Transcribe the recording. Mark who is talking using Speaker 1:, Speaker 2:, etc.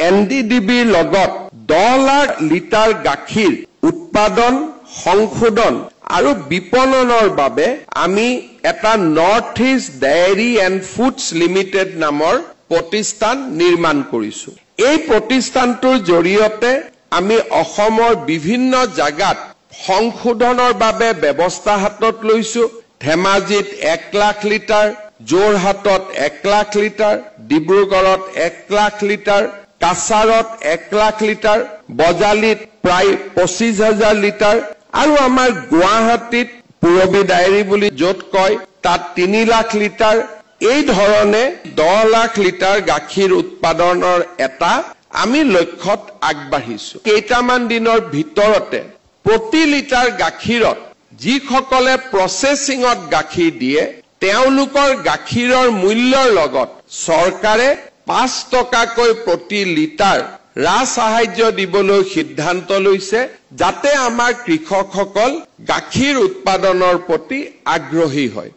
Speaker 1: এনডিডিবিৰ লগত 10 লাখ লিটাৰ গাখীৰ উৎপাদন সংশোধন আৰু বিপণনৰ বাবে আমি এটা North East Dairy and Foods Limited নামৰ প্ৰতিষ্ঠান নিৰ্মাণ কৰিছো। এই প্ৰতিষ্ঠানটোৰ জৰিয়তে আমি অসমৰ বিভিন্ন জাগাত সংশোধনৰ বাবে ব্যৱস্থা হাতত লৈছো। ধেমাজিত 1 লাখ লিটাৰ, যোৰহাটত 1 লাখ লিটাৰ, ডিব্ৰুগড়ত 1 লাখ লিটাৰ, কাছাৰত 1 লাখ লিটাৰ, বজালিত প্ৰায় 25,000 লিটাৰ আৰু আমাৰ গুৱাহাটীত পুৰবী ডায়েৰী বুলি য'ত কয় তাত 3 লাখ লিটাৰ। এই ধৰণে 10 লাখ লিটাৰ গাখীৰ উৎপাদনৰ এটা আমি লক্ষ্যত আগবাঢ়িছো। কেইটামান দিনৰ ভিতৰতে প্ৰতি লিটাৰ গাখীৰত যিসকলে প্ৰচেছিঙত গাখীৰ দিয়ে তেওঁলোকৰ গাখীৰৰ মূল্যৰ লগত চৰকাৰে 5 টকাকৈ প্ৰতি লিটাৰ ৰাজসাহায্য দিবলৈ সিদ্ধান্ত লৈছে, যাতে আমাৰ কৃষকসকল গাখীৰ উৎপাদনৰ প্ৰতি আগ্ৰহী হয়।